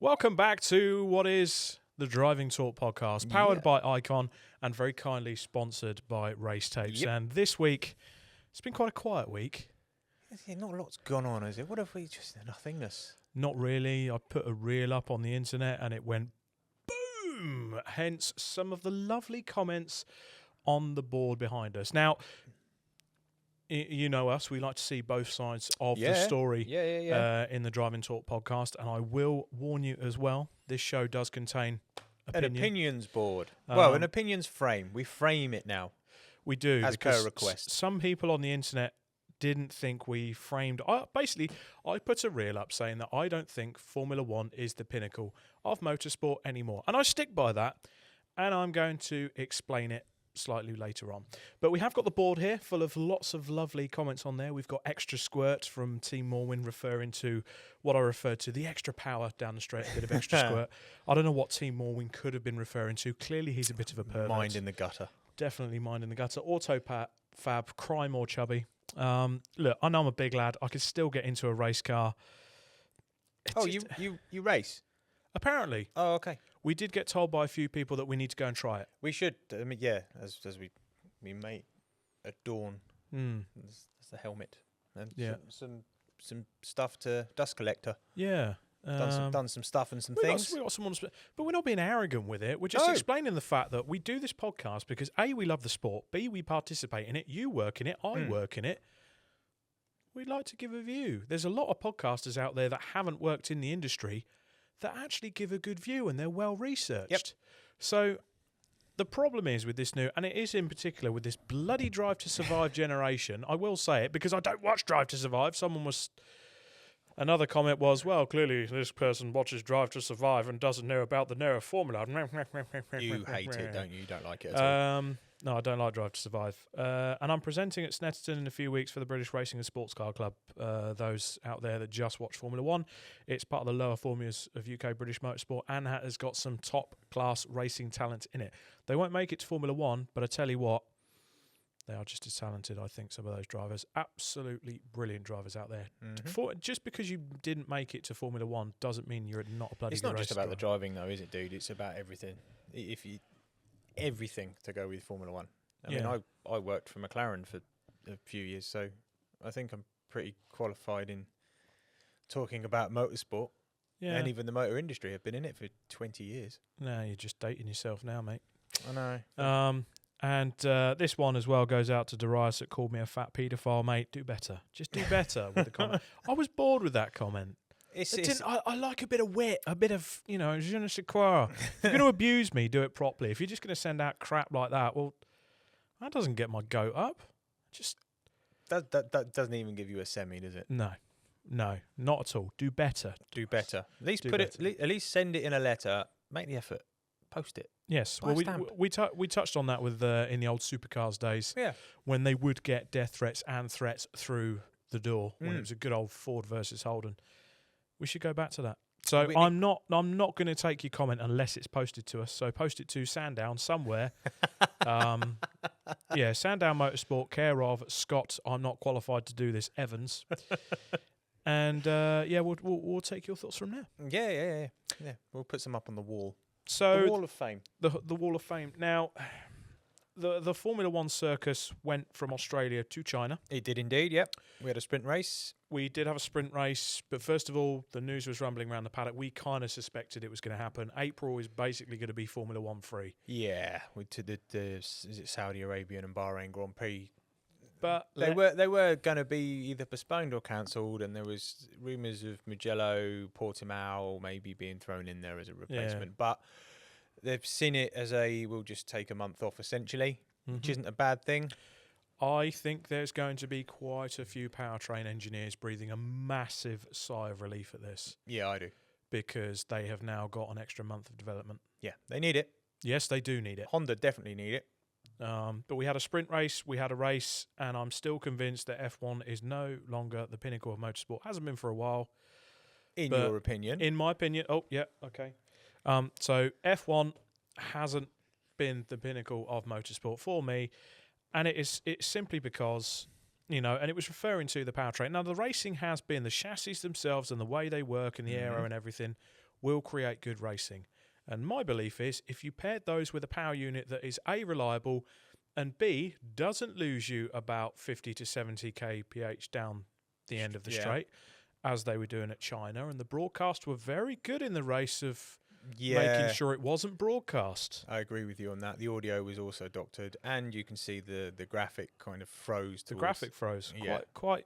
Welcome back to what is the Driving Talk podcast, powered by Icon and very kindly sponsored by Race Tapes. Yep. And this week, it's been quite a quiet week. Yeah, not a lot's gone on, is it? What have we just nothingness? Not really. I put a reel up on the internet and it went boom. Hence some of the lovely comments on the board behind us. Now, you know us, we like to see both sides of the story in the Driving Talk podcast. And I will warn you as well, this show does contain opinion. An opinions board. Well, an opinions frame. We frame it now. We do. As per request. Some people on the internet didn't think we framed... I put a reel up saying that I don't think Formula One is the pinnacle of motorsport anymore. And I stick by that. And I'm going to explain it slightly later on. But we have got the board here full of lots of lovely comments on there. We've got extra squirts from Team Morwin referring to what I referred to, the extra power down the straight, a bit of extra squirt. I don't know what Team Morwin could have been referring to. Clearly he's a bit of a pervert. Mind in the gutter. Definitely mind in the gutter. Fab, cry more chubby. Look, I know I'm a big lad. I could still get into a race car. You race? Apparently. Oh, okay. We did get told by a few people that we need to go and try it. We should. I mean, as we may adorn that's the helmet and some stuff to dust collector. Yeah. Done some stuff and some things. We got some but we're not being arrogant with it. We're just explaining the fact that we do this podcast because A, we love the sport, B, we participate in it, you work in it, I work in it. We'd like to give a view. There's a lot of podcasters out there that haven't worked in the industry that actually give a good view and they're well researched. Yep. So the problem is with this new, and it is in particular with this bloody Drive to Survive generation, I will say it because I don't watch Drive to Survive. Another comment was, well, clearly this person watches Drive to Survive and doesn't know about the NERA formula. You hate it, don't you? You don't like it at all. No, I don't like Drive to Survive. And I'm presenting at Snetterton in a few weeks for the British Racing and Sports Car Club. Those out there that just watch Formula One. It's part of the lower formulas of UK British motorsport and has got some top-class racing talent in it. They won't make it to Formula One, but I tell you what, they are just as talented, I think, some of those drivers. Absolutely brilliant drivers out there. Just because you didn't make it to Formula One doesn't mean you're not a bloody It's not just about the driver. driving, though, is it, dude? It's about everything. Everything to go with Formula One. I mean, I worked for McLaren for a few years, so I think I'm pretty qualified in talking about motorsport. Yeah. And even the motor industry. I've been in it for 20 years. No, you're just dating yourself now, mate. I know. And this one as well goes out to Darius that called me a fat paedophile, mate. Do better. Just do better with the comment. I was bored with that comment. I like a bit of wit, a bit of, je ne sais quoi. If you're going to abuse me, do it properly. If you're just going to send out crap like that, well, that doesn't get my goat up. Just that doesn't even give you a semi, does it? No, not at all. Do better. Do better. At least at least send it in a letter. Make the effort. Post it. Yes, well, we touched on that with in the old supercars days. Yeah, when they would get death threats and threats through the door when it was a good old Ford versus Holden. We should go back to that. So I'm not going to take your comment unless it's posted to us. So post it to Sandown somewhere. Sandown Motorsport, care of Scott. I'm not qualified to do this, Evans. And we'll take your thoughts from there. Yeah. We'll put some up on the wall. So the Wall of Fame. The Wall of Fame. Now, the Formula One circus went from Australia to China. It did indeed, yep. We had a sprint race. We did have a sprint race, but first of all, the news was rumbling around the paddock. We kind of suspected it was going to happen. April is basically going to be Formula One free. Yeah, we did is it Saudi Arabian and Bahrain Grand Prix. But they were going to be either postponed or cancelled, and there was rumours of Mugello, Portimao maybe being thrown in there as a replacement. Yeah. But they've seen it as we'll just take a month off essentially, which isn't a bad thing. I think there's going to be quite a few powertrain engineers breathing a massive sigh of relief at this. Yeah, I do. Because they have now got an extra month of development. Yeah, they need it. Yes, they do need it. Honda definitely need it. But we had a sprint race, we had a race, and I'm still convinced that F1 is no longer the pinnacle of motorsport. Hasn't been for a while. In your opinion? In my opinion. Oh, yeah, okay. So F1 hasn't been the pinnacle of motorsport for me, and it's simply because, and it was referring to the powertrain. Now, the racing has been, the chassis themselves and the way they work and the aero and everything will create good racing. And my belief is if you paired those with a power unit that is A, reliable, and B, doesn't lose you about 50 to 70 kph down the end of the straight, as they were doing at China, and the broadcast were very good in the race of making sure it wasn't broadcast. I agree with you on that. The audio was also doctored, and you can see the graphic kind of froze. The graphic froze. Quite.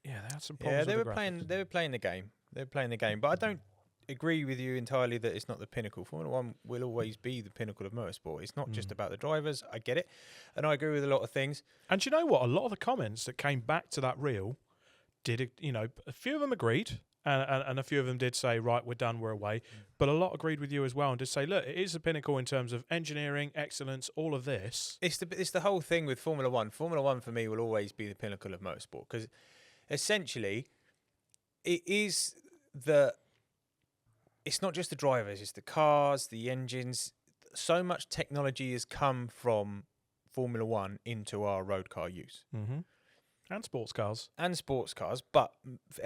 Yeah, they had some problems. Yeah, they were playing the game. They were playing the game, but I don't agree with you entirely that it's not the pinnacle. Formula One will always be the pinnacle of motorsport. It's not just about the drivers. I get it, and I agree with a lot of things. And you know what? A lot of the comments that came back to that reel did, a few of them agreed. And a few of them did say, right, we're done, we're away. But a lot agreed with you as well and did say, look, it is the pinnacle in terms of engineering, excellence, all of this. It's the whole thing with Formula One. Formula One, for me, will always be the pinnacle of motorsport because, essentially, it's not just the drivers, it's the cars, the engines. So much technology has come from Formula One into our road car use. Mm-hmm. And sports cars. But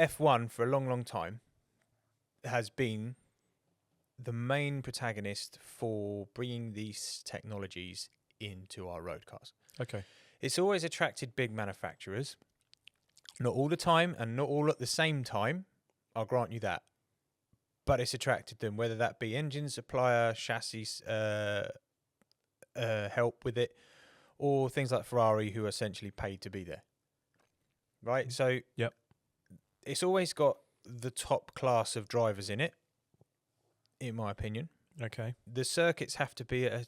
F1 for a long, long time has been the main protagonist for bringing these technologies into our road cars. Okay. It's always attracted big manufacturers. Not all the time and not all at the same time, I'll grant you that. But it's attracted them, whether that be engine supplier, chassis help with it, or things like Ferrari who are essentially paid to be there. Right, so it's always got the top class of drivers in it, in my opinion. Okay. The circuits have to be at a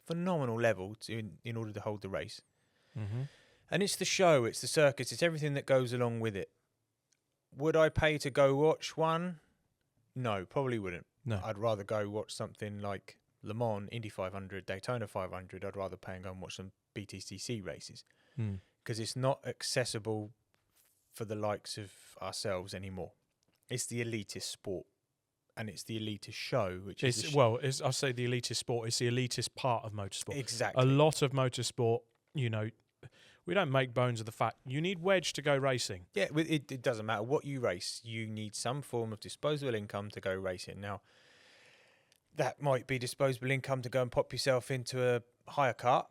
phenomenal level in order to hold the race. Mm-hmm. And it's the show, it's the circuits, it's everything that goes along with it. Would I pay to go watch one? No, probably wouldn't. No. I'd rather go watch something like Le Mans, Indy 500, Daytona 500. I'd rather pay and go and watch some BTCC races. Because it's not accessible for the likes of ourselves anymore. It's the elitist sport, and it's the elitist show, which is I say the elitist sport. It's the elitist part of motorsport. Exactly. A lot of motorsport, we don't make bones of the fact you need wedge to go racing. Yeah, it doesn't matter what you race. You need some form of disposable income to go racing. Now, that might be disposable income to go and pop yourself into a hire kart.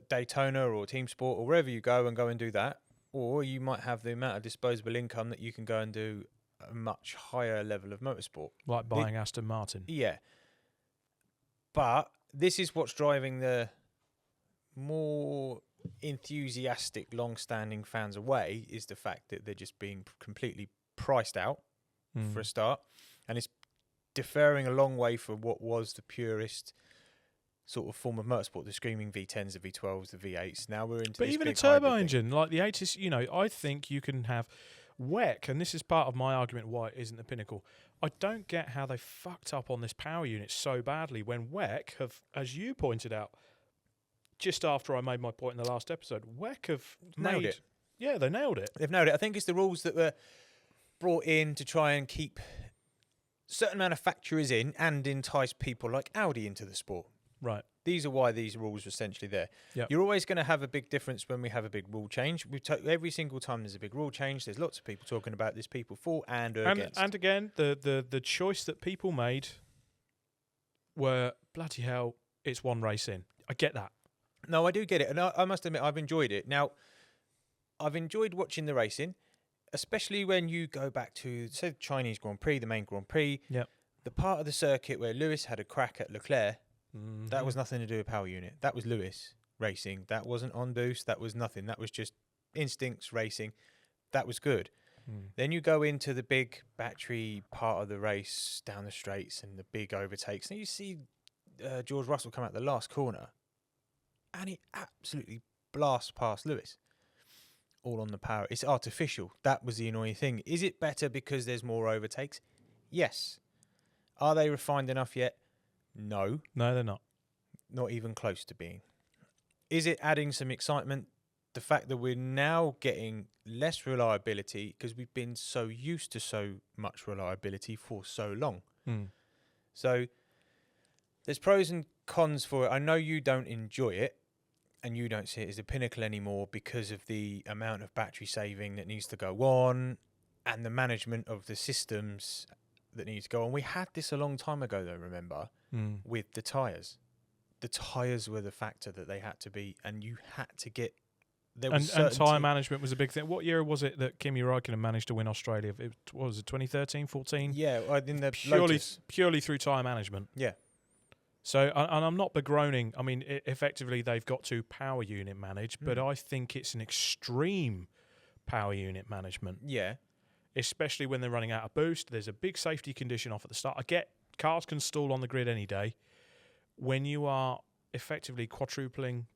Daytona or Team Sport or wherever you go and do that, or you might have the amount of disposable income that you can go and do a much higher level of motorsport, like buying Aston Martin. Yeah, but this is what's driving the more enthusiastic, long-standing fans away, is the fact that they're just being completely priced out for a start, and it's deferring a long way from what was the purest sort of form of motorsport, the screaming V10s, the V12s, the V8s. Now we're into. But even a turbo engine like the 80s, I think you can have WEC, and this is part of my argument why it isn't the pinnacle. I don't get how they fucked up on this power unit so badly when WEC have, as you pointed out, just after I made my point in the last episode, WEC have nailed it. Yeah, they nailed it. They've nailed it. I think it's the rules that were brought in to try and keep certain manufacturers in and entice people like Audi into the sport. Right. These are why these rules are essentially there. Yep. You're always going to have a big difference when we have a big rule change. Every single time there's a big rule change, there's lots of people talking about this, people for and against. And again, the choice that people made were, bloody hell, it's one race in. I get that. No, I do get it. And I must admit, I've enjoyed it. Now, I've enjoyed watching the racing, especially when you go back to, say, the Chinese Grand Prix, the main Grand Prix. Yep. The part of the circuit where Lewis had a crack at Leclerc, that was nothing to do with power unit. That was Lewis racing. That wasn't on boost. That was nothing. That was just instincts racing. That was good. Then you go into the big battery part of the race down the straights and the big overtakes. And you see George Russell come out the last corner and he absolutely blasts past Lewis. All on the power. It's artificial. That was the annoying thing. Is it better because there's more overtakes? Yes. Are they refined enough yet? No. No, they're not. Not even close to being. Is it adding some excitement? The fact that we're now getting less reliability because we've been so used to so much reliability for so long. So there's pros and cons for it. I know you don't enjoy it and you don't see it as a pinnacle anymore because of the amount of battery saving that needs to go on and the management of the systems that needs to go on. We had this a long time ago, though, remember, with the tyres. The tyres were the factor that they had to be, and you had to get... And tyre management was a big thing. What year was it that Kimi Räikkönen managed to win Australia? What was it, 2013, 14? Yeah, in the purely through tyre management. Yeah. So, and I'm not begroaning. I mean, effectively, they've got to power unit manage, but I think it's an extreme power unit management. Yeah. Especially when they're running out of boost. There's a big safety condition off at the start. I get cars can stall on the grid any day. When you are effectively quadrupling,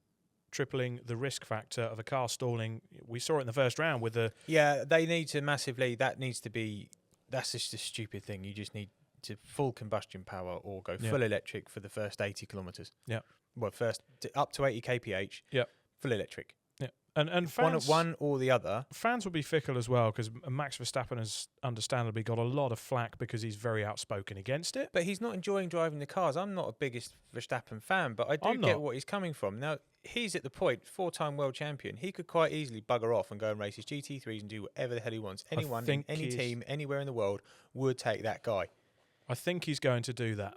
tripling the risk factor of a car stalling, we saw it in the first round with the... Yeah, they need to massively... That's just a stupid thing. You just need to full combustion power or go full electric for the first 80 kilometres. Yeah. Well, first up to 80 kph. Yeah. Full electric. Yeah. And fans, one or the other. Fans will be fickle as well, because Max Verstappen has understandably got a lot of flack because he's very outspoken against it. But he's not enjoying driving the cars. I'm not a biggest Verstappen fan, but I do get what he's coming from. Now, he's at the point, 4-time world champion. He could quite easily bugger off and go and race his GT3s and do whatever the hell he wants. Anyone, in any team, anywhere in the world would take that guy. I think he's going to do that.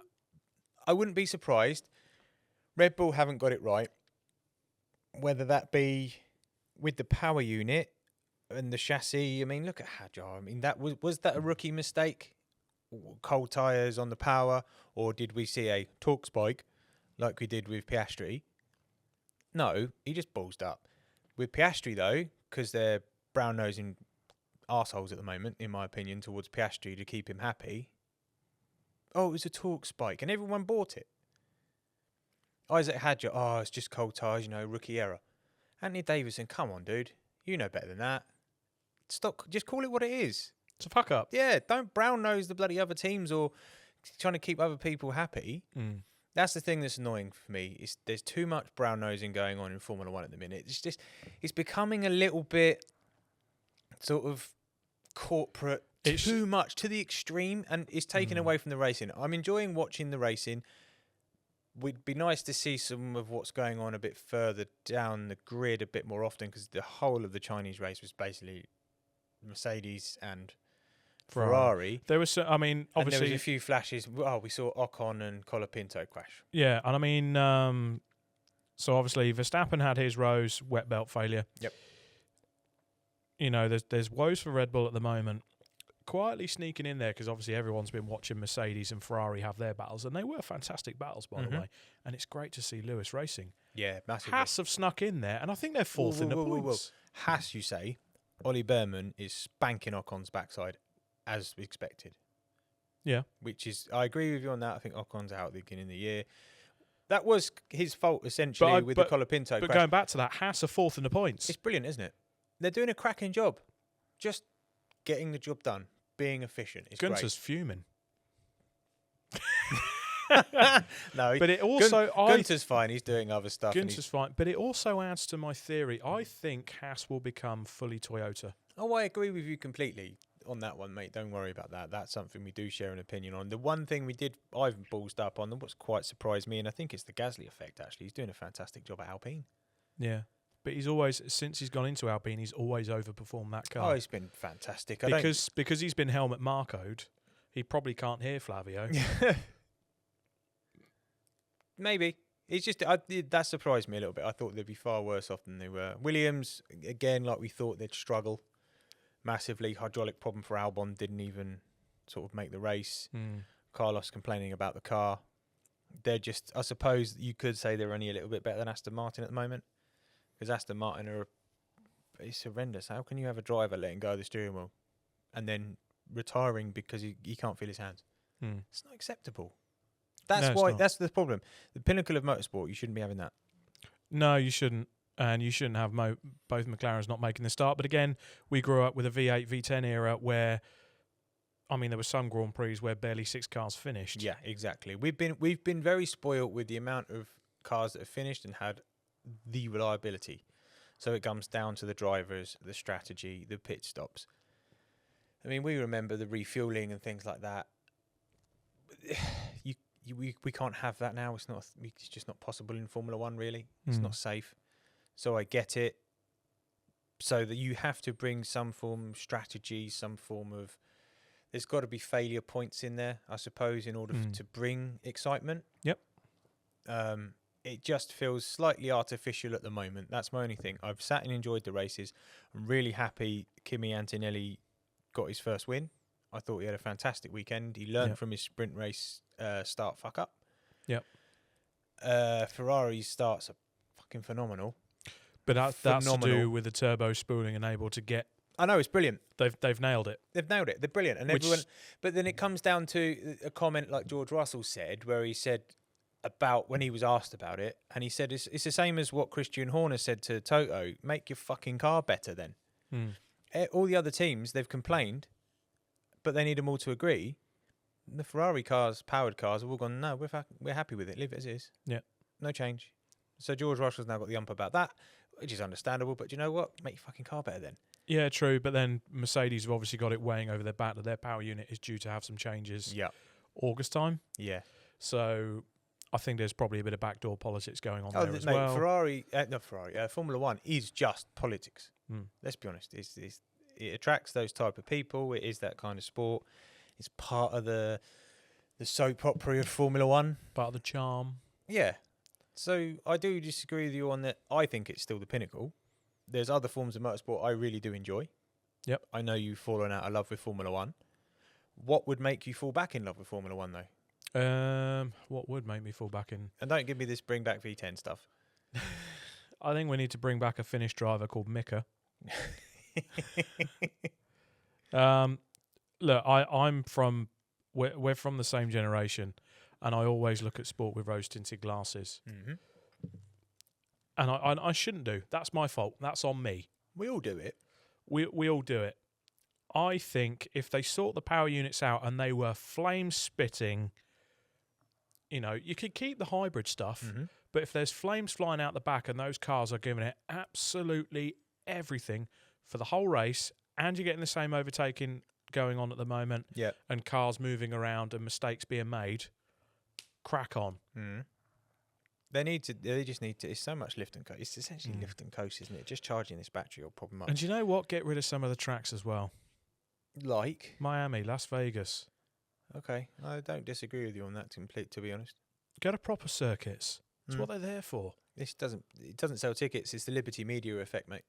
I wouldn't be surprised. Red Bull haven't got it right. Whether that be with the power unit and the chassis. I mean, look at Hadjar. I mean, that was that a rookie mistake? Cold tyres on the power, or did we see a torque spike like we did with Piastri? No, he just ballsed up. With Piastri, though, because they're brown-nosing arseholes at the moment, in my opinion, towards Piastri to keep him happy. Oh, it was a torque spike, and everyone bought it. Isaac Hadjar, it's just cold tyres, rookie error. Anthony Davidson, come on, dude. You know better than that. Stop. Just call it what it is. It's a fuck up. Yeah, don't brown nose the bloody other teams or trying to keep other people happy. That's the thing that's annoying for me. There's too much brown nosing going on in Formula One at the minute. It's becoming a little bit sort of corporate, too much to the extreme, and it's taken away from the racing. I'm enjoying watching the racing. Would be nice to see some of what's going on a bit further down the grid a bit more often, because the whole of the Chinese race was basically Mercedes and Ferrari. There was, obviously, and there was a few flashes. Oh, we saw Ocon and Colapinto crash. Yeah, and I mean, so obviously Verstappen had his Rose wet belt failure. Yep. There's woes for Red Bull at the moment. Quietly sneaking in there, because obviously everyone's been watching Mercedes and Ferrari have their battles, and they were fantastic battles, by the way. And it's great to see Lewis racing. Yeah, massively. Haas have snuck in there, and I think they're fourth in the points. Haas, you say? Ollie Behrman is spanking Ocon's backside, as expected. Yeah. Which is, I agree with you on that. I think Ocon's out at the beginning of the year. That was his fault, essentially, with the Colapinto crash. But going back to that, Haas are fourth in the points. It's brilliant, isn't it? They're doing a cracking job. Just getting the job done. Being efficient is Gunther's great. fuming. No, but it also Gunther's fine. He's doing other stuff. Gunther's fine, but it also adds to my theory. I think Haas will become fully Toyota. Oh, I agree with you completely on that one, mate. Don't worry about that. That's something we do share an opinion on. The one thing I've ballsed up on, what's quite surprised me, and I think it's the Gasly effect. Actually, he's doing a fantastic job at Alpine. Yeah. But he's always, since he's gone into Alpine, he's always overperformed that car. Oh, he's been fantastic. Because he's been helmet Marco'd, he probably can't hear Flavio. Maybe. It's just, that surprised me a little bit. I thought they'd be far worse off than they were. Williams, again, like we thought they'd struggle massively. Hydraulic problem for Albon, didn't even sort of make the race. Carlos complaining about the car. They're just, I suppose you could say they're only a little bit better than Aston Martin at the moment. Because Aston Martin it's horrendous. How can you have a driver letting go of the steering wheel and then retiring because he can't feel his hands? It's not acceptable. That's the problem. The pinnacle of motorsport, you shouldn't be having that. No, you shouldn't. And you shouldn't have both McLarens not making the start. But again, we grew up with a V8, V10 era where, there were some Grand Prix where barely 6 cars finished. Yeah, exactly. We've been very spoiled with the amount of cars that have finished and had the reliability. So it comes down to the drivers, the strategy, the pit stops. We remember the refueling and things like that. We can't have that now. It's just not possible in Formula One, really. It's not safe. So I get it. So that you have to bring some form of strategy, some form of There's got to be failure points in there, I suppose, in order to bring excitement. Yep. It just feels slightly artificial at the moment. That's my only thing. I've sat and enjoyed the races. I'm really happy Kimi Antonelli got his first win. I thought he had a fantastic weekend. He learned from his sprint race start fuck up. Yep. Ferrari's starts are fucking phenomenal. But that's to do with the turbo spooling and able to get. I know, it's brilliant. They've nailed it. They've nailed it. They're brilliant. And everyone. But then it comes down to a comment like George Russell said, where he said about when he was asked about it, and he said it's the same as what Christian Horner said to Toto: make your fucking car better. Then all the other teams, they've complained, but they need them all to agree. The Ferrari cars, powered cars, have all gone. No, we're happy with it. Leave it as is. Yeah, no change. So George Russell's now got the ump about that, which is understandable. But you know what? Make your fucking car better then. Yeah, true. But then Mercedes have obviously got it weighing over their back that their power unit is due to have some changes. Yeah, August time. Yeah. So I think there's probably a bit of backdoor politics going on there as mate, well. Formula One is just politics. Let's be honest. It attracts those type of people. It is that kind of sport. It's part of the soap opera of Formula One. Part of the charm. Yeah. So I do disagree with you on that. I think it's still the pinnacle. There's other forms of motorsport I really do enjoy. Yep. I know you've fallen out of love with Formula One. What would make you fall back in love with Formula One, though? What would make me fall back in? And don't give me this bring back V10 stuff. I think we need to bring back a Finnish driver called Mika. Look, we're from the same generation, and I always look at sport with rose-tinted glasses. Mm-hmm. And I shouldn't do. That's my fault. That's on me. We all do it. We all do it. I think if they sort the power units out and they were flame-spitting, you could keep the hybrid stuff, but if there's flames flying out the back and those cars are giving it absolutely everything for the whole race, and you're getting the same overtaking going on at the moment, and cars moving around and mistakes being made, crack on. They just need to. It's so much lift and coast. It's essentially lift and coast, isn't it? Just charging this battery will probably much. And you know what? Get rid of some of the tracks as well. Like Miami, Las Vegas. Okay, I don't disagree with you on that. To be honest, go to proper circuits. That's what they're there for. It doesn't sell tickets. It's the Liberty Media effect, mate.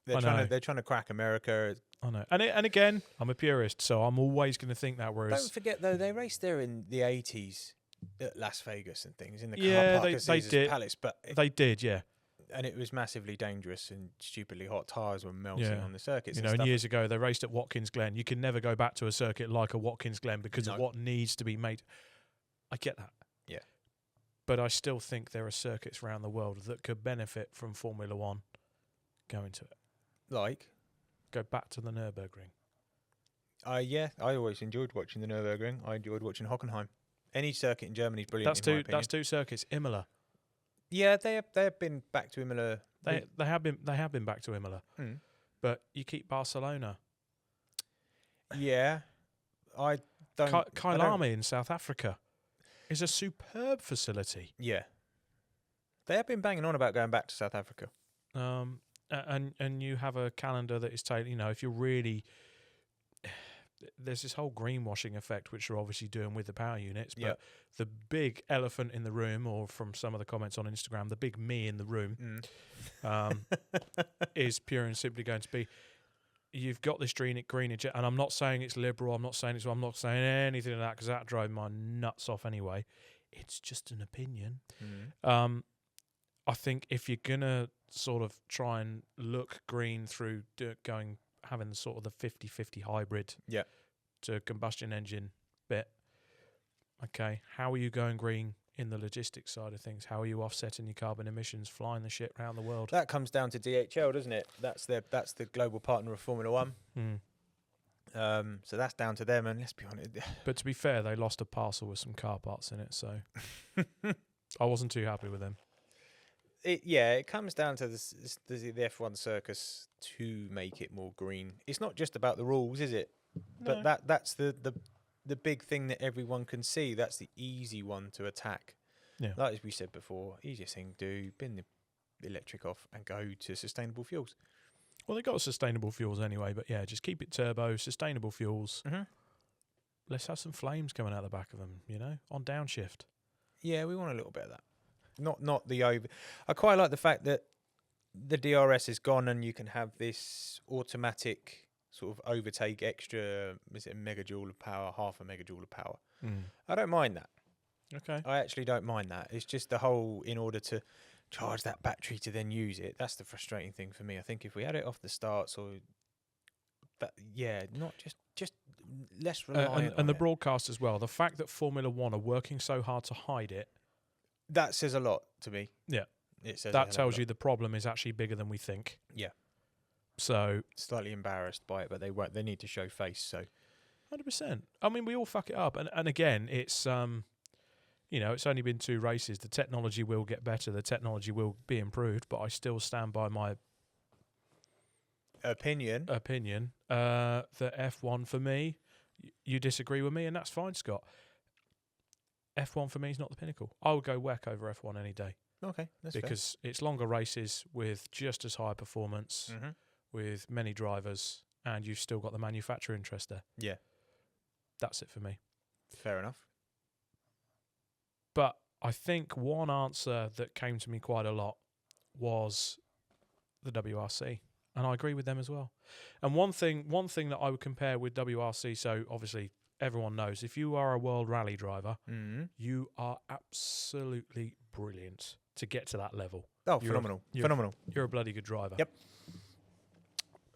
They're trying to crack America. I know. And again, I'm a purist, so I'm always going to think that. Whereas, don't forget though, they raced there in the 80s at Las Vegas and things in the car park. They did. Palace, but they did, yeah. And it was massively dangerous, and stupidly hot tyres were melting on the circuits. And years ago they raced at Watkins Glen. You can never go back to a circuit like a Watkins Glen because of what needs to be made. I get that. Yeah. But I still think there are circuits around the world that could benefit from Formula One going to it. Like? Go back to the Nürburgring. I always enjoyed watching the Nürburgring. I enjoyed watching Hockenheim. Any circuit in Germany is brilliant. That's two circuits. Imola. Yeah, they have been back to Imola. They have been back to Imola. But you keep Barcelona. Yeah, I don't. Kailami in South Africa is a superb facility. Yeah, they have been banging on about going back to South Africa. And you have a calendar that is tailored. If you're really, there's this whole greenwashing effect, which you're obviously doing with the power units. But the big elephant in the room, or from some of the comments on Instagram, the big me in the room, is pure and simply going to be, you've got this greenage, and I'm not saying it's liberal. I'm not saying anything like that because that drove my nuts off anyway. It's just an opinion. I think if you're gonna sort of try and look green through having sort of the 50-50 hybrid to combustion engine bit, okay, how are you going green in the logistics side of things? How are you offsetting your carbon emissions, flying the shit around the world? That comes down to DHL, doesn't it? That's the global partner of Formula One. So that's down to them, and let's be honest. But to be fair, they lost a parcel with some car parts in it, so I wasn't too happy with them. It comes down to the F1 circus to make it more green. It's not just about the rules, is it? No. But that's the big thing that everyone can see. That's the easy one to attack. Yeah. Like as we said before, easiest thing to do, bin the electric off and go to sustainable fuels. Well, they got sustainable fuels anyway, but yeah, just keep it turbo, sustainable fuels. let's have some flames coming out the back of them, on downshift. Yeah, we want a little bit of that. Not the over. I quite like the fact that the DRS is gone and you can have this automatic sort of overtake extra, is it a megajoule of power, half a megajoule of power. I don't mind that. Okay. I actually don't mind that. It's just the whole, in order to charge that battery to then use it, that's the frustrating thing for me. I think if we had it off the start, so that, not just less reliant on and the it. broadcast as well. The fact that Formula One are working so hard to hide it, that says a lot to me. Yeah. It says that tells you the problem is actually bigger than we think. Yeah. So slightly embarrassed by it, but they won't. They need to show face. So 100%. I mean, we all fuck it up, and again, it's it's only been 2 races. The technology will get better. The technology will be improved, but I still stand by my opinion. That F1 for me, you disagree with me, and that's fine, Scott. F1 for me is not the pinnacle. I would go WEC over F1 any day. Okay, that's because it's longer races with just as high performance, with many drivers, and you've still got the manufacturer interest there. Yeah. That's it for me. Fair enough. But I think one answer that came to me quite a lot was the WRC, and I agree with them as well. And one thing that I would compare with WRC, so obviously everyone knows, if you are a world rally driver, you are absolutely brilliant to get to that level. Oh, phenomenal. You're a bloody good driver. Yep.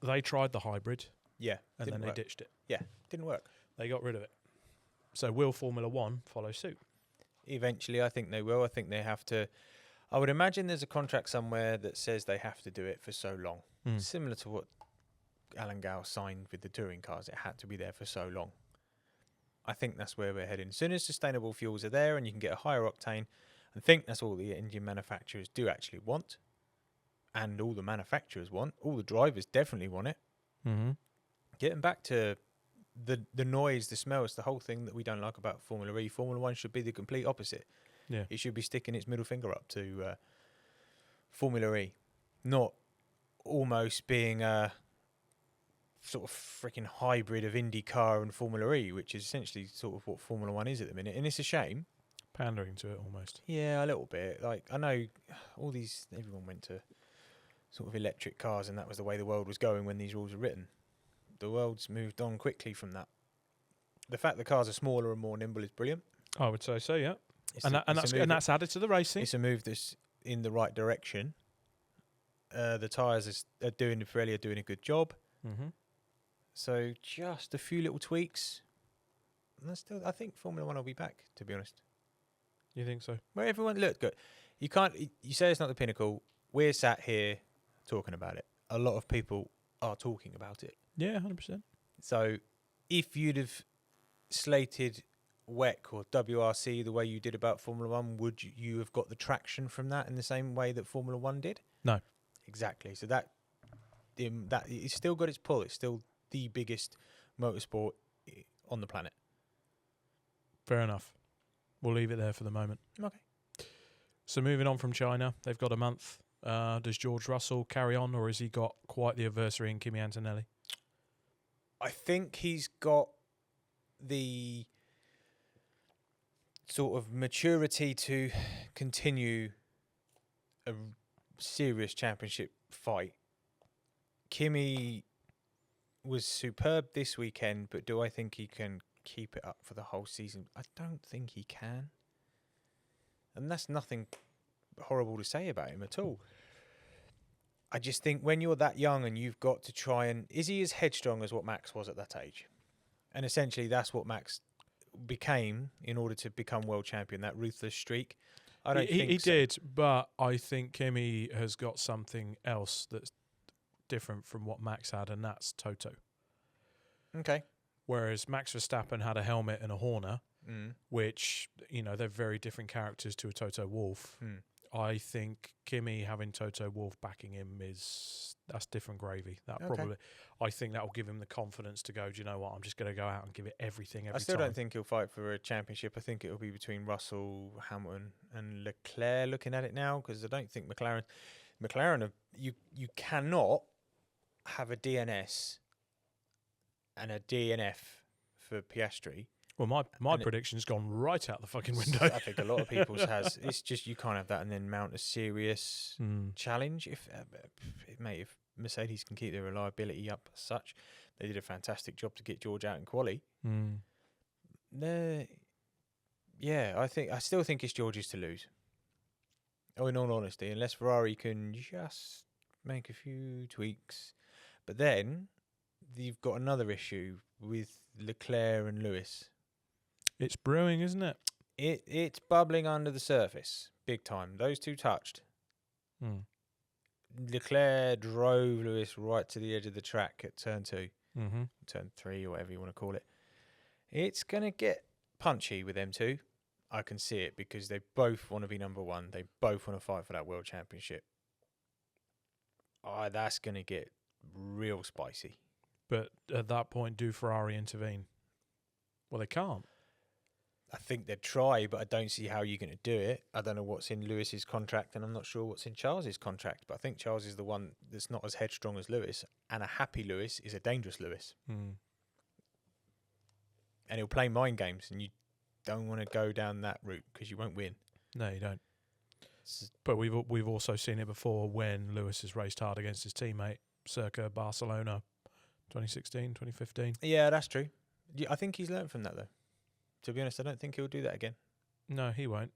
They tried the hybrid. Yeah. And then they ditched it. Yeah. Didn't work. They got rid of it. So will Formula One follow suit? Eventually, I think they will. I think they have to. I would imagine there's a contract somewhere that says they have to do it for so long. Similar to what Alan Gow signed with the touring cars. It had to be there for so long. I think that's where we're heading. As soon as sustainable fuels are there and you can get a higher octane, I think that's all the engine manufacturers do actually want. And all the manufacturers want. All the drivers definitely want it. Getting back to the noise, the smells, the whole thing that we don't like about Formula E. Formula One should be the complete opposite. Yeah. It should be sticking its middle finger up to Formula E. Not almost being a sort of freaking hybrid of IndyCar and Formula E, which is essentially sort of what Formula One is at the minute. And it's a shame. Pandering to it almost. Yeah, a little bit. Like, I know everyone went to sort of electric cars and that was the way the world was going when these rules were written. The world's moved on quickly from that. The fact the cars are smaller and more nimble is brilliant. I would say so, yeah. That's added to the racing. It's a move that's in the right direction. The tyres Pirelli are doing a good job. So just a few little tweaks. And I think Formula One will be back, to be honest. You think so? Where everyone look good. You say it's not the pinnacle. We're sat here talking about it. A lot of people are talking about it. Yeah, 100%. So if you'd have slated WEC or WRC the way you did about Formula One, would you have got the traction from that in the same way that Formula One did? No. Exactly. So that it's still got its pull. It's still the biggest motorsport on the planet. Fair enough. We'll leave it there for the moment. Okay. So moving on from China, they've got a month. Does George Russell carry on, or has he got quite the adversary in Kimi Antonelli? I think he's got the sort of maturity to continue a serious championship fight. Kimi was superb this weekend, but do I think he can keep it up for the whole season? I don't think he can. And that's nothing horrible to say about him at all. I just think when you're that young and you've got to try and... Is he as headstrong as what Max was at that age? And essentially that's what Max became in order to become world champion, that ruthless streak. I don't think he so. did, but I think Kimi has got something else that's different from what Max had, and that's Toto. Okay. Whereas Max Verstappen had a helmet and a Horner, which, they're very different characters to a Toto Wolff. I think Kimi having Toto Wolff backing him that's different gravy. I think that will give him the confidence to go, do you know what, I'm just going to go out and give it everything every time. I still don't think he'll fight for a championship. I think it'll be between Russell, Hamilton and Leclerc looking at it now, because I don't think McLaren you cannot have a DNS and a DNF for Piastri Well, my And prediction's gone right out the fucking window. I think a lot of people's has. It's just you can't have that and then mount a serious challenge. If Mercedes can keep their reliability up as such, they did a fantastic job to get George out in quali. I still think it's George's to lose. Oh, in all honesty, unless Ferrari can just make a few tweaks. But then you've got another issue with Leclerc and Lewis. It's brewing, isn't it? It's bubbling under the surface, big time. Those two touched. Leclerc drove Lewis right to the edge of the track at turn 2, turn 3, or whatever you want to call it. It's going to get punchy with them two. I can see it because they both want to be number one. They both want to fight for that world championship. That's going to get real spicy. But at that point, do Ferrari intervene? Well, they can't. I think they'd try, but I don't see how you're going to do it. I don't know what's in Lewis's contract, and I'm not sure what's in Charles's contract. But I think Charles is the one that's not as headstrong as Lewis, and a happy Lewis is a dangerous Lewis. And he'll play mind games, and you don't want to go down that route because you won't win. No, you don't. But we've also seen it before when Lewis has raced hard against his teammate, circa Barcelona 2016, 2015. Yeah, that's true. I think he's learned from that, though. To be honest, I don't think he'll do that again. No, he won't.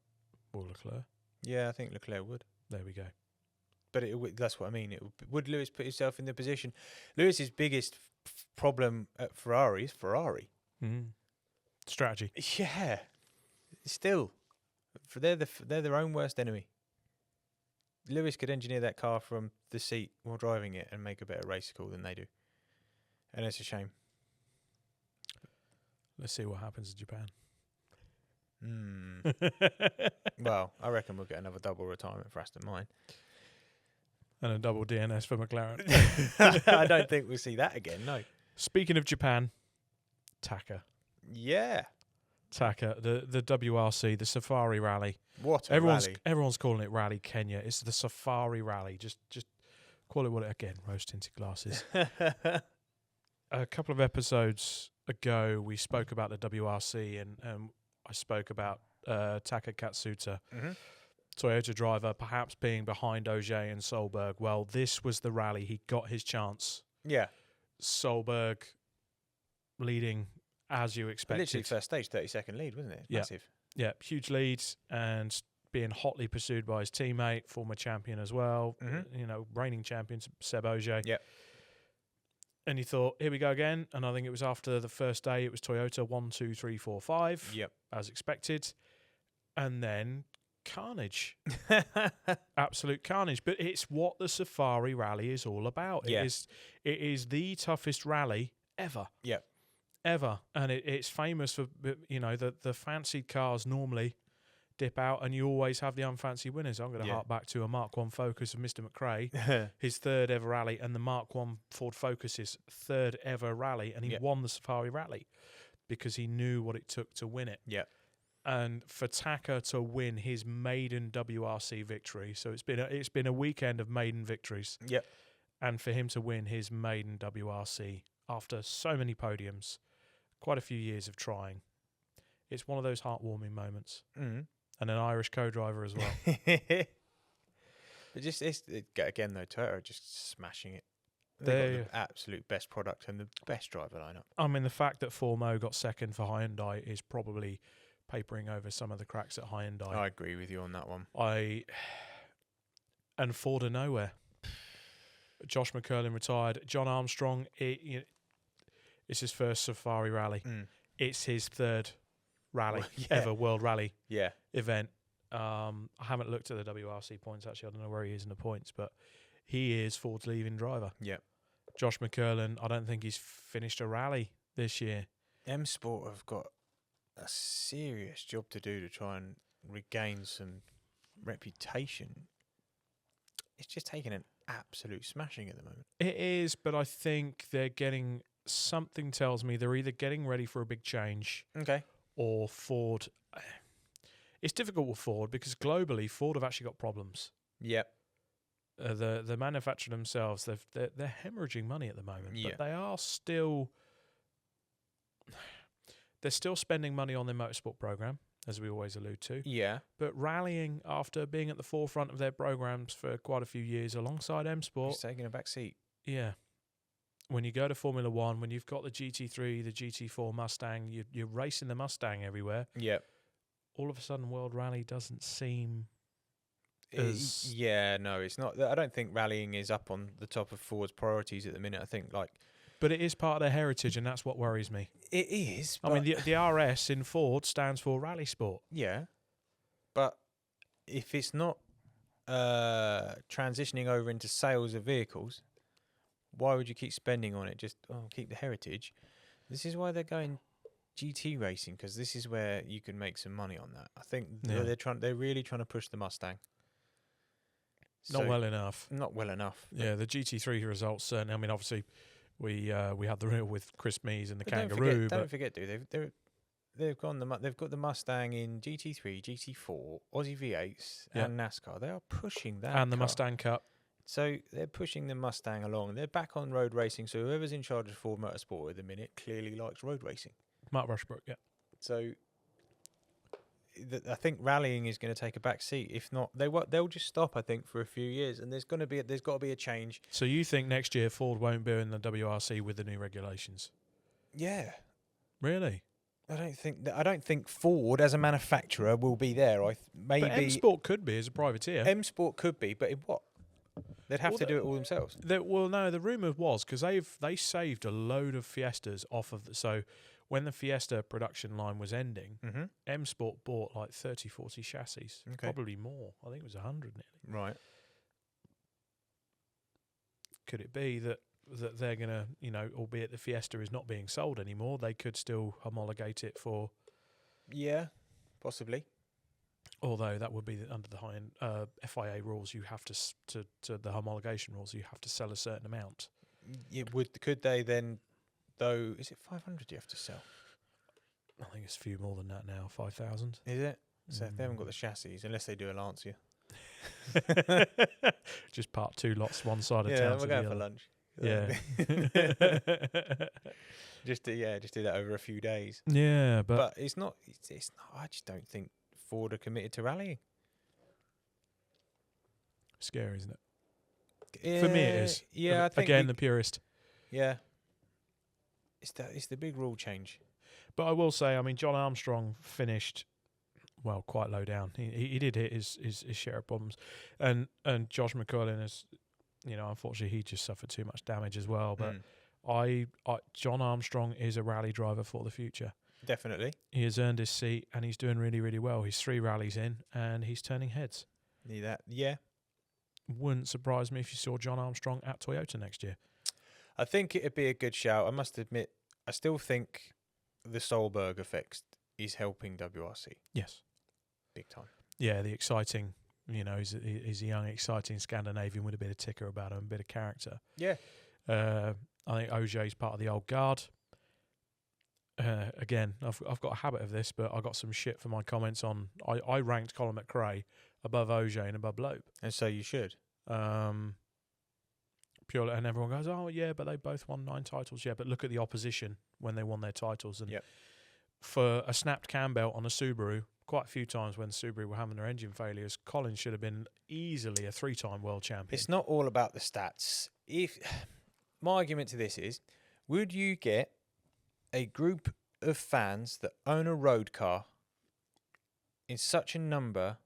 Or Leclerc. Yeah, I think Leclerc would. There we go. But that's what I mean. Would Lewis put himself in the position? Lewis's biggest problem at Ferrari is Ferrari. Strategy. Yeah. Still, they're their own worst enemy. Lewis could engineer that car from the seat while driving it and make a better race-car than they do. And it's a shame. Let's see what happens in Japan. Well, I reckon we'll get another double retirement for Aston Martin. And a double DNS for McLaren. I don't think we'll see that again, no. Speaking of Japan, Taka. Yeah. Taka, the WRC, the Safari Rally. What a rally. Everyone's calling it Rally Kenya. It's the Safari Rally. Just call it what it again, rose-tinted glasses. A couple of episodes ago, we spoke about the WRC and I spoke about Taka Katsuta, Toyota driver, perhaps being behind Ogier and Solberg. Well, this was the rally. He got his chance. Yeah. Solberg leading as you expected. Literally first stage, 30-second lead, wasn't it? Yeah. Massive. Yeah, huge lead and being hotly pursued by his teammate, former champion as well, reigning champion, Seb Ogier. Yeah. And he thought, here we go again. And I think it was after the first day, it was Toyota 1, 2, 3, 4, 5, Yep. as expected. And then carnage. Absolute carnage. But it's what the Safari Rally is all about. Yeah. It is the toughest rally ever. Yep. Ever. And it's famous for, the fancied cars normally dip out and you always have the unfancy winners. I'm going to hark back to a Mark 1 Focus of Mr. McRae, his third ever rally, and the Mark 1 Ford Focus's third ever rally, and he won the Safari Rally because he knew what it took to win it. Yeah. And for Taka to win his maiden WRC victory, so it's been a weekend of maiden victories. Yep. And for him to win his maiden WRC after so many podiums, quite a few years of trying, it's one of those heartwarming moments. And an Irish co-driver as well. But again though, Toyota are just smashing it. They've got the absolute best product and the best driver lineup. I mean, the fact that Formo got second for Hyundai is probably papering over some of the cracks at Hyundai. I agree with you on that one. And Ford are nowhere. Josh McCurlin retired. John Armstrong, it's his first Safari Rally. It's his third rally ever, World Rally event. I haven't looked at the WRC points, actually. I don't know where he is in the points, but he is Ford's leading driver. Yeah. Josh McCurlin, I don't think he's finished a rally this year. M Sport have got a serious job to do to try and regain some reputation. It's just taking an absolute smashing at the moment. It is, but I think they're getting, something tells me they're either getting ready for a big change. Okay. Or Ford. It's difficult with Ford because globally Ford have actually got problems. Yep. The manufacturer themselves, they're hemorrhaging money at the moment, but they are still. they're still spending money on their motorsport program, as we always allude to. Yeah. But rallying after being at the forefront of their programs for quite a few years alongside M Sport. It's taking a back seat. Yeah. When you go to Formula One, when you've got the GT3, the GT4 Mustang, you're racing the Mustang everywhere. Yep. All of a sudden, World Rally doesn't seem as... Yeah, no, it's not. I don't think rallying is up on the top of Ford's priorities at the minute. I think, like... But it is part of their heritage, and that's what worries me. It is. I mean, the RS in Ford stands for Rally Sport. Yeah. But if it's not transitioning over into sales of vehicles, why would you keep spending on it? Just keep the heritage. This is why they're going GT racing, because this is where you can make some money on that. I think they're really trying to push the Mustang. Not well enough. Not well enough. Yeah, the GT3 results certainly. I mean, obviously, we had the real with Chris Mees and the Kangaroo. Don't forget, dude. They've got the Mustang in GT3, GT4, Aussie V8s, and NASCAR. They are pushing that. And the Mustang Cup. So they're pushing the Mustang along. They're back on road racing. So whoever's in charge of Ford Motorsport at the minute clearly likes road racing. Mark Rushbrook, yeah. So I think rallying is going to take a back seat. If not, they'll just stop. I think for a few years, and there's got to be a change. So you think next year Ford won't be in the WRC with the new regulations? Yeah. Really? I don't think Ford as a manufacturer will be there. Maybe but M Sport could be as a privateer. M Sport could be, but in what? They'd have to do it all themselves. No, the rumour was because they saved a load of Fiestas off of so when the Fiesta production line was ending, M Sport bought like 30, 40 chassis, probably more. I think it was 100 nearly. Right. Could it be that they're going to, albeit the Fiesta is not being sold anymore, they could still homologate it for... Yeah, possibly. Although that would be under the high-end FIA rules, you have to the homologation rules, you have to sell a certain amount. Could they then, though? Is it 500 you have to sell? I think it's a few more than that now. 5,000. Is it? So if they haven't got the chassis, unless they do a Lancia, just park two lots one side of town. Yeah, we're going for lunch. Yeah. just do that over a few days. Yeah, but it's not. It's not. I just don't think Ford are committed to rallying. Scary, isn't it? For me, it is. Yeah, I think again, the purist. Yeah, it's the big rule change. But I will say, I mean, John Armstrong finished quite low down. He did hit his share of problems, and Josh McCullin has, unfortunately, he just suffered too much damage as well. But John Armstrong is a rally driver for the future. Definitely. He has earned his seat and he's doing really, really well. He's 3 rallies in and he's turning heads. Need that? Yeah. Wouldn't surprise me if you saw John Armstrong at Toyota next year. I think it'd be a good shout. I must admit, I still think the Solberg effect is helping WRC. Yes. Big time. Yeah, the exciting, he's a young, exciting Scandinavian with a bit of ticker about him, a bit of character. Yeah. I think Ogier is part of the old guard. Again, I've got a habit of this, but I got some shit for my comments on. I ranked Colin McRae above Ogier and above Loeb, and so you should. Purely, and everyone goes, "Oh yeah, but they both won 9 titles." Yeah, but look at the opposition when they won their titles, and for a snapped cam belt on a Subaru, quite a few times when Subaru were having their engine failures, Colin should have been easily a 3-time world champion. It's not all about the stats. If my argument to this is, would you get a group of fans that own a road car in such a number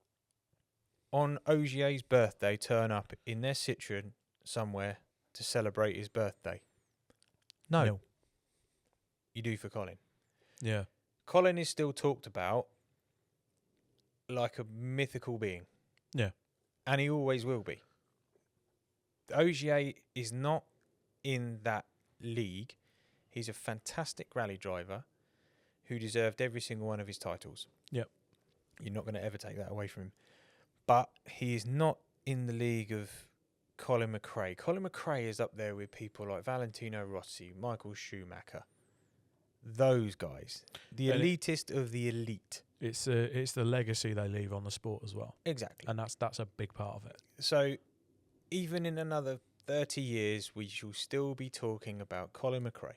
on Ogier's birthday turn up in their Citroen somewhere to celebrate his birthday? No. You do for Colin. Yeah. Colin is still talked about like a mythical being. Yeah. And he always will be. Ogier is not in that league. He's a fantastic rally driver who deserved every single one of his titles. Yep. You're not going to ever take that away from him. But he is not in the league of Colin McRae. Colin McRae is up there with people like Valentino Rossi, Michael Schumacher. Those guys. The elitist of the elite. It's the legacy they leave on the sport as well. Exactly. And that's a big part of it. So even in another 30 years, we shall still be talking about Colin McRae.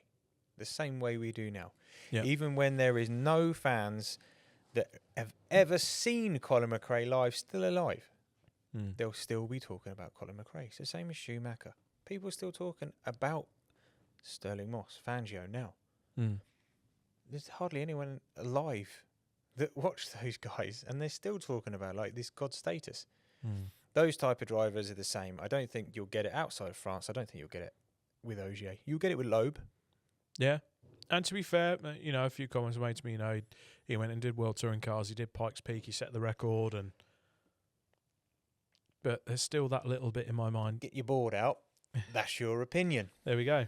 the same way we do now. Yeah. Even when there is no fans that have ever seen Colin McRae live still alive, they'll still be talking about Colin McRae. It's the same as Schumacher. People are still talking about Sterling Moss, Fangio now. There's hardly anyone alive that watched those guys, and they're still talking about like this God status. Those type of drivers are the same. I don't think you'll get it outside of France. I don't think you'll get it with Ogier. You'll get it with Loeb. Yeah. And to be fair, you know, a few comments were made to me, you know, he went and did World Touring Cars, he did Pikes Peak, he set the record, but there's still that little bit in my mind. Get your board out. That's your opinion. There we go.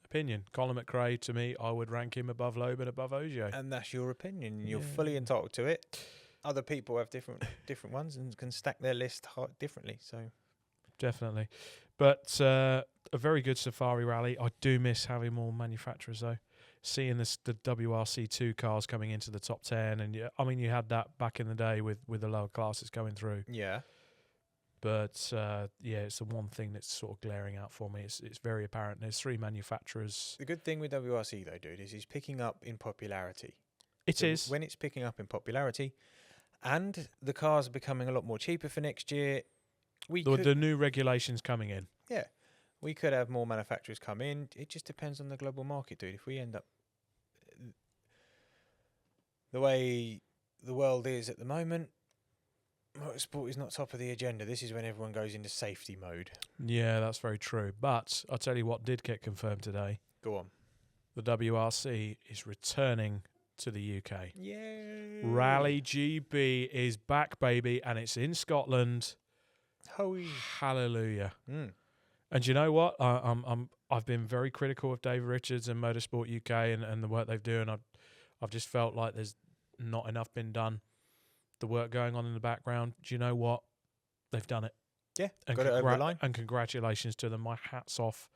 Opinion. Colin McRae, to me, I would rank him above Loeb and above Ogier. And that's your opinion. You're fully entitled to it. Other people have different ones and can stack their list differently. So definitely. But a very good Safari rally. I do miss having more manufacturers, though. Seeing the WRC2 cars coming into the top 10. And you had that back in the day with the lower classes going through. Yeah. But, it's the one thing that's sort of glaring out for me. It's very apparent. There's 3 manufacturers. The good thing with WRC, though, dude, is he's picking up in popularity. It is. When it's picking up in popularity and the cars are becoming a lot more cheaper for next year, the new regulations coming in. Yeah. We could have more manufacturers come in. It just depends on the global market, dude. If we end up the way the world is at the moment, motorsport is not top of the agenda. This is when everyone goes into safety mode. Yeah, that's very true. But I'll tell you what did get confirmed today. Go on. The WRC is returning to the UK. Yay! Rally GB is back, baby, and it's in Scotland. Holy hallelujah! And you know what? I've been very critical of David Richards and Motorsport UK and the work they've done. I've just felt like there's not enough been done. The work going on in the background. Do you know what? They've done it. Yeah, got it over the line. And congratulations to them. My hat's off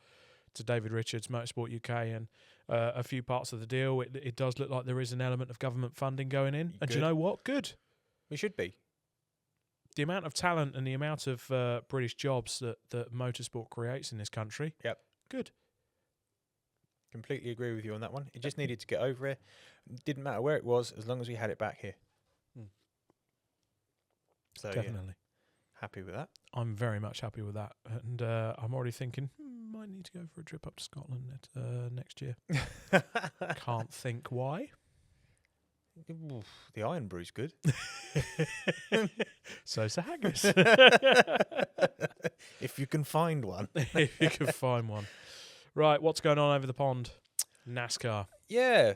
to David Richards, Motorsport UK, and a few parts of the deal. It does look like there is an element of government funding going in. And do you know what? Good. We should be. The amount of talent and the amount of British jobs that motorsport creates in this country. Yep. Good. Completely agree with you on that one. It just needed to get over here. Didn't matter where it was, as long as we had it back here. So definitely. Yeah, happy with that. I'm very much happy with that. And I'm already thinking, might need to go for a trip up to Scotland next year. Can't think why. The Iron Brew's good. So's the Haggis. If you can find one. If you can find one. Right, what's going on over the pond? NASCAR. Yeah,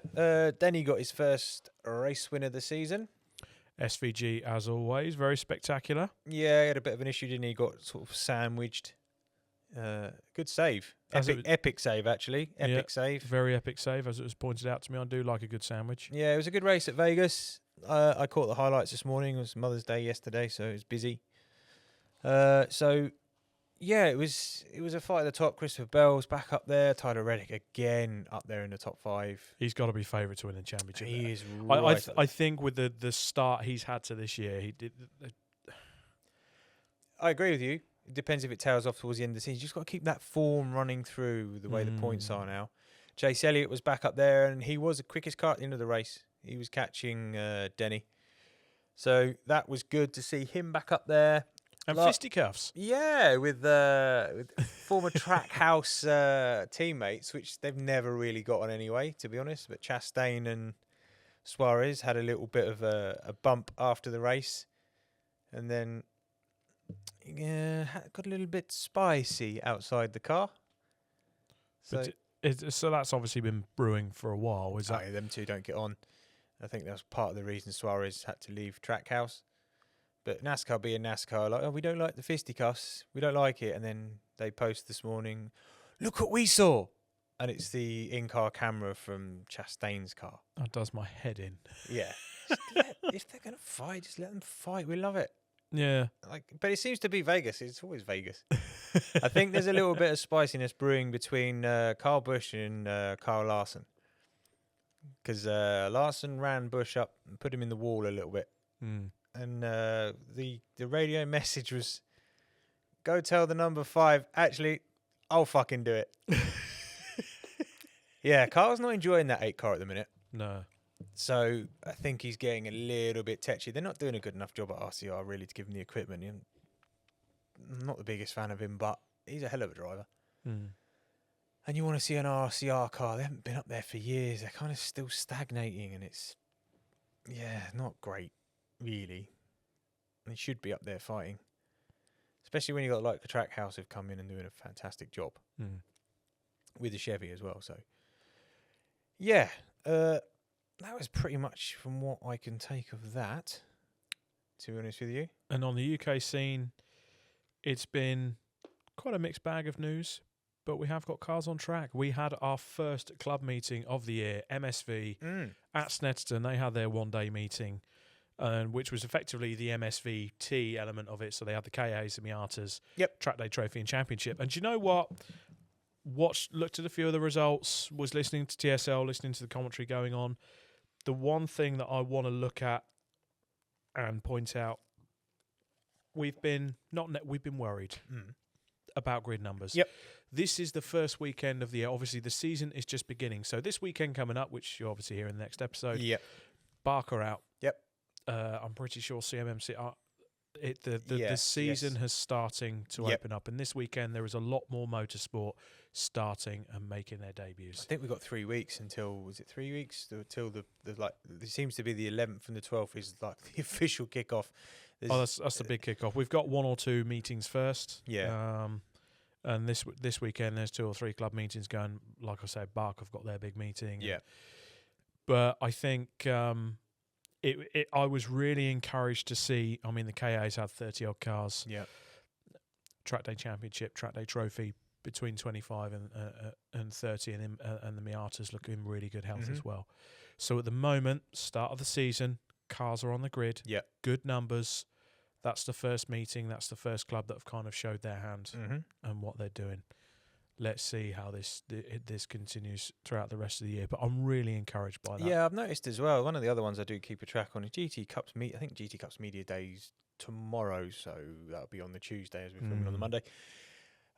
Denny got his first race win of the season. SVG, as always, very spectacular. Yeah, he had a bit of an issue, didn't he? He got sort of sandwiched. Good save. Epic save, actually. Epic save. Very epic save, as it was pointed out to me. I do like a good sandwich. Yeah, it was a good race at Vegas. I caught the highlights this morning. It was Mother's Day yesterday, so it was busy. Yeah, it was a fight at the top. Christopher Bell's back up there. Tyler Reddick again up there in the top 5. He's got to be favourite to win the championship. He is. I think with the start he's had to this year, he did. I agree with you. It depends if it tails off towards the end of the season. You just got to keep that form running through the way the points are now. Chase Elliott was back up there, and he was the quickest car at the end of the race. He was catching Denny. So that was good to see him back up there. And fisticuffs. Yeah, with former Trackhouse teammates, which they've never really got on anyway, to be honest. But Chastain and Suarez had a little bit of a bump after the race. And then got a little bit spicy outside the car. So, so that's obviously been brewing for a while. Is that? Them two don't get on. I think that's part of the reason Suarez had to leave Trackhouse. But NASCAR being NASCAR, like, oh, we don't like the fisticuffs. We don't like it. And then they post this morning, look what we saw. And it's the in-car camera from Chastain's car. That does my head in. Yeah. If they're going to fight, just let them fight. We love it. Yeah. But it seems to be Vegas. It's always Vegas. I think there's a little bit of spiciness brewing between Kyle Busch and Kyle Larson. Because Larson ran Busch up and put him in the wall a little bit. And the radio message was, go tell the number 5, actually, I'll fucking do it. Yeah, Carl's not enjoying that 8 car at the minute. No. So I think he's getting a little bit tetchy. They're not doing a good enough job at RCR really to give him the equipment. I'm not the biggest fan of him, but he's a hell of a driver. Mm. And you want to see an RCR car. They haven't been up there for years. They're kind of still stagnating, and it's, not great, really. They should be up there fighting. Especially when you got like the Trackhouse have come in and doing a fantastic job. Mm. With the Chevy as well. So, yeah. That was pretty much from what I can take of that, to be honest with you. And on the UK scene, it's been quite a mixed bag of news, but we have got cars on track. We had our first club meeting of the year, MSV, at Snetterton. They had their one-day meeting, which was effectively the MSVT element of it. So they had the KAs, the Miatas, Track Day Trophy and Championship. And do you know what? Looked at a few of the results, was listening to TSL, listening to the commentary going on. The one thing that I want to look at and point out, we've been worried about grid numbers. Yep. This is the first weekend of the year. Obviously, the season is just beginning. So this weekend coming up, which you'll obviously hear in the next episode, Barker out. Yep. I'm pretty sure CMMC are. The season has starting to open up, and this weekend there is a lot more motorsport starting and making their debuts. I think we've got 3 weeks until, was it 3 weeks? Until the like, it seems to be the 11th and the 12th is like the official kickoff. That's the big kickoff. We've got 1 or 2 meetings first. Yeah. And this weekend there's 2 or 3 club meetings going. Like I said, Bark have got their big meeting. Yeah. But I think I was really encouraged to see. I mean, the KA's had 30 odd cars. Yeah. Track Day Championship, Track Day Trophy between 25 and 30, and the Miatas look in really good health as well. So at the moment, start of the season, cars are on the grid. Yeah. Good numbers. That's the first meeting. That's the first club that have kind of showed their hand and what they're doing. Let's see how this continues throughout the rest of the year. But I'm really encouraged by that. Yeah, I've noticed as well. One of the other ones I do keep a track on is GT Cups. I think GT Cups Media Days tomorrow, so that'll be on the Tuesday as we're filming on the Monday.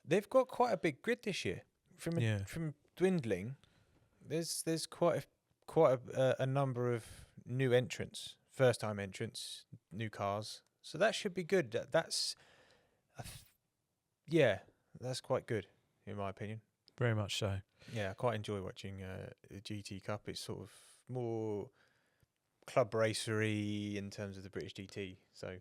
They've got quite a big grid this year. From dwindling, there's quite a number of new entrants, first time entrants, new cars. So that should be good. That's quite good in my opinion. Very much so. Yeah, I quite enjoy watching the GT Cup. It's sort of more club racery in terms of the British GT. So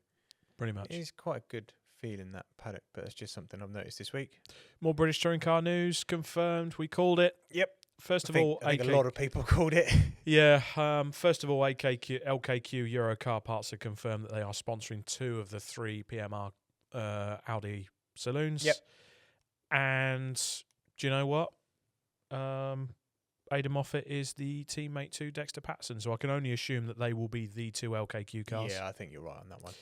pretty much. It's quite a good feel in that paddock, but it's just something I've noticed this week. More British touring car news confirmed. We called it. Yep. First of I all, think a lot of people called it. Yeah. First of all, LKQ Euro Car Parts have confirmed that they are sponsoring 2 of the 3 PMR Audi saloons. Yep. And do you know what? Ada Moffat is the teammate to Dexter Patterson, so I can only assume that they will be the 2 LKQ cars. Yeah, I think you're right on that one.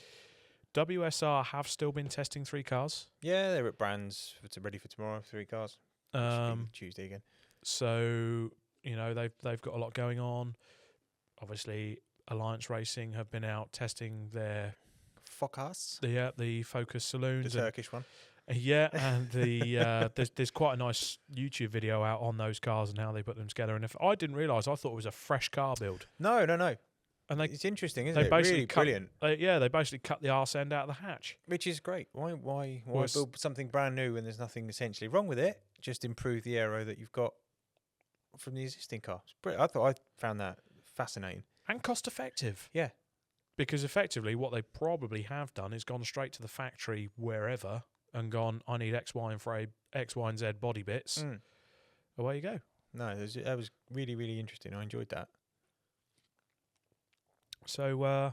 WSR have still been testing 3 cars. Yeah, they're at Brands ready for tomorrow. 3 cars. Tuesday again. So they've got a lot going on. Obviously, Alliance Racing have been out testing their Focus. The Focus saloons, the Turkish one. Yeah, and there's quite a nice YouTube video out on those cars and how they put them together. And if I didn't realise, I thought it was a fresh car build. No. And it's interesting, isn't it? Really brilliant. They basically cut the arse end out of the hatch, which is great. Why build something brand new when there's nothing essentially wrong with it? Just improve the aero that you've got from the existing car. It's brilliant. I found that fascinating and cost effective. Yeah, because effectively what they probably have done is gone straight to the factory wherever and gone, I need X, Y, and Z body bits. Away you go. No, that was really, really interesting. I enjoyed that. So,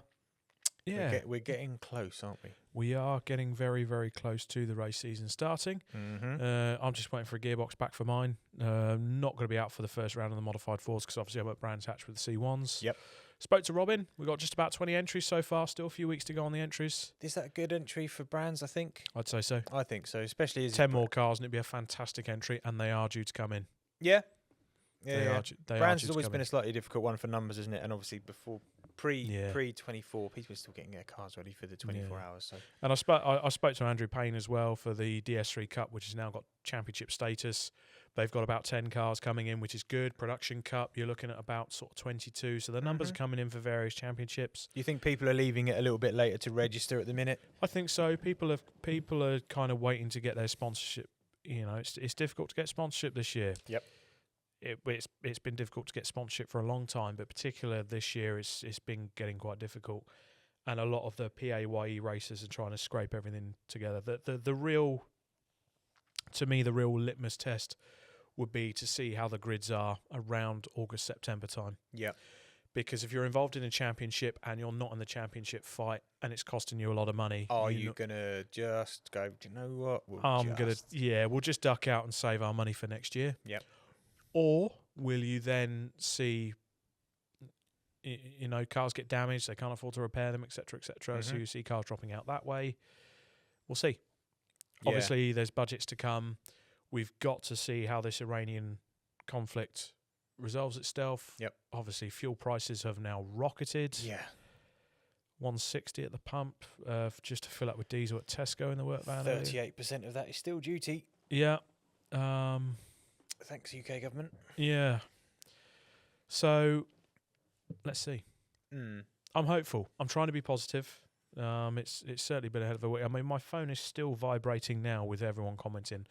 yeah. We're getting close, aren't we? We are getting very, very close to the race season starting. I'm just waiting for a gearbox back for mine. Not going to be out for the first round of the Modified 4s because obviously I'm at Brands Hatch with the C1s. Yep. Spoke to Robin. We've got just about 20 entries so far. Still a few weeks to go on the entries. Is that a good entry for Brands, I think? I'd say so. I think so, especially as 10 more cars and it'd be a fantastic entry, and they are due to come in. Yeah. Brands has always been a slightly difficult one for numbers, isn't it? And obviously before pre-24, people are still getting their cars ready for the 24 hours. So. And I spoke to Andrew Payne as well for the DS3 Cup, which has now got championship status. They've got about 10 cars coming in, which is good. Production Cup, you're looking at about sort of 22. So the numbers are coming in for various championships. Do you think people are leaving it a little bit later to register at the minute? I think so. People are kind of waiting to get their sponsorship. You know, it's difficult to get sponsorship this year. Yep. It's been difficult to get sponsorship for a long time, but particularly this year, it's been getting quite difficult. And a lot of the PAYE racers are trying to scrape everything together. The real, to me, the real litmus test would be to see how the grids are around August, September time. Yeah. Because if you're involved in a championship and you're not in the championship fight and it's costing you a lot of money, are you going to just go, do you know what? We'll just duck out and save our money for next year. Yep. Or will you then see, you know, cars get damaged, they can't afford to repair them, etc., etc. So you see cars dropping out that way. We'll see. Yeah. Obviously, there's budgets to come. We've got to see how this Iranian conflict resolves itself. Yep. Obviously, fuel prices have now rocketed. Yeah. 160 at the pump just to fill up with diesel at Tesco in the work van. 38% of that is still duty. Yeah. Thanks, UK government. Yeah. So, let's see. I'm hopeful. I'm trying to be positive. It's certainly been ahead of the week. I mean, my phone is still vibrating now with everyone commenting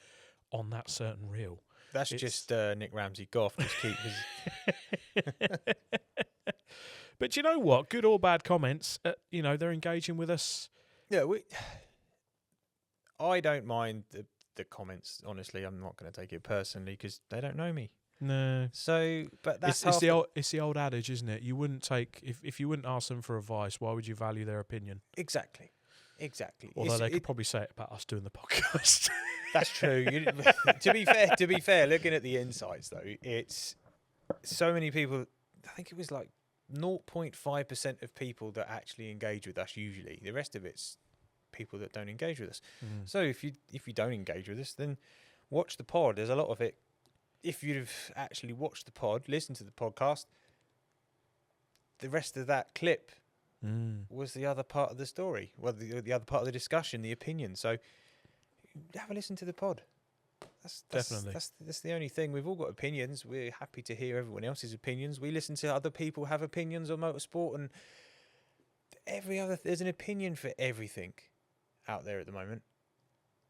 on that certain reel. That's just Nick Ramsey Goff. Just keep his. But you know what? Good or bad comments, you know, they're engaging with us. Yeah, I don't mind the comments. Honestly, I'm not going to take it personally because they don't know me. No. So, but that's it's the old adage, isn't it? You wouldn't take if you wouldn't ask them for advice, why would you value their opinion? Exactly. Although they could probably say it about us doing the podcast. That's true. To be fair, looking at the insights though, it's so many people. I think it was like 0.5% of people that actually engage with us. Usually, the rest of it's people that don't engage with us. So if you don't engage with us, then watch the pod. There's a lot of it. If you've actually watched the pod, listened to the podcast, the rest of that clip was the other part of the story. Well, the other part of the discussion, the opinion. So have a listen to the pod. Definitely. That's the only thing. We've all got opinions. We're happy to hear everyone else's opinions. We listen to other people have opinions on motorsport, and there's an opinion for everything out there at the moment.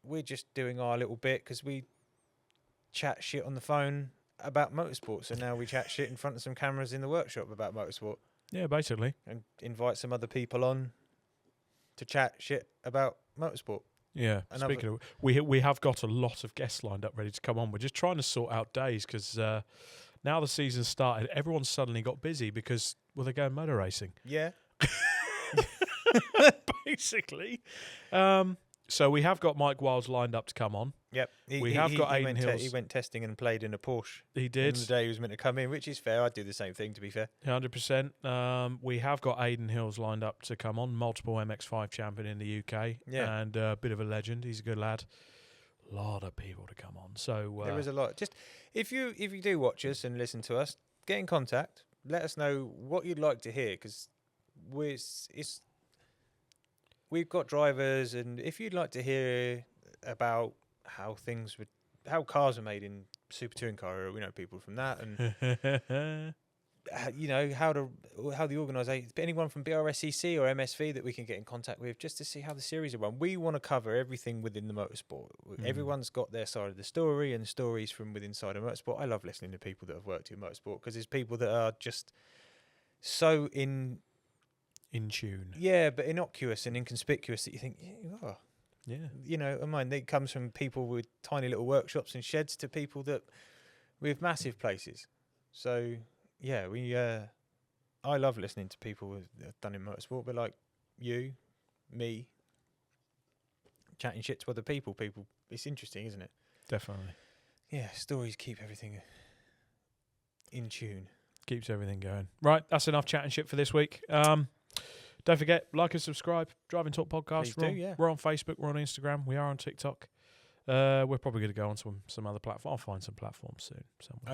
We're just doing our little bit because we chat shit on the phone about motorsport. So now we chat shit in front of some cameras in the workshop about motorsport. Yeah, basically. And invite some other people on to chat shit about motorsport. Yeah. Speaking of, we have got a lot of guests lined up ready to come on. We're just trying to sort out days because now the season's started, everyone's suddenly got busy because, well, they're going motor racing. Yeah. Basically. So we have got Mike Wilds lined up to come on. Yep. We have got Aidan Hills. He went testing and played in a Porsche. He did. On the day he was meant to come in, which is fair. I'd do the same thing, to be fair. 100%. We have got Aidan Hills lined up to come on, multiple MX5 champion in the UK. Yeah. And a bit of a legend. He's a good lad. A lot of people to come on. So there is a lot. Just if you do watch us and listen to us, get in contact. Let us know what you'd like to hear because we've got drivers, and if you'd like to hear about how cars are made in Super Touring Car, we know people from that, and you know how the organisation, anyone from BRSCC or MSV that we can get in contact with, just to see how the series are run. We want to cover everything within the motorsport. Everyone's got their side of the story and stories from within side of motorsport. I love listening to people that have worked in motorsport because there's people that are just so in tune. Yeah, but innocuous and inconspicuous that you think, yeah, you are. Yeah. You know, I mean, it comes from people with tiny little workshops and sheds to people that with massive places. So, yeah, I love listening to people that have done in motorsport, but like you, me, chatting shit to other people. It's interesting, isn't it? Definitely. Yeah, stories keep everything in tune. Keeps everything going. Right, that's enough chatting shit for this week. Don't forget, like and subscribe. Driving Talk Podcast. We're on Facebook. We're on Instagram. We are on TikTok. We're probably going to go on some other platform. I'll find some platforms soon. Somewhere.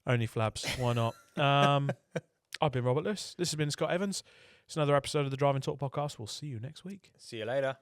Only flabs. Why not? I've been Robert Lewis. This has been Scott Evans. It's another episode of the Driving Talk Podcast. We'll see you next week. See you later.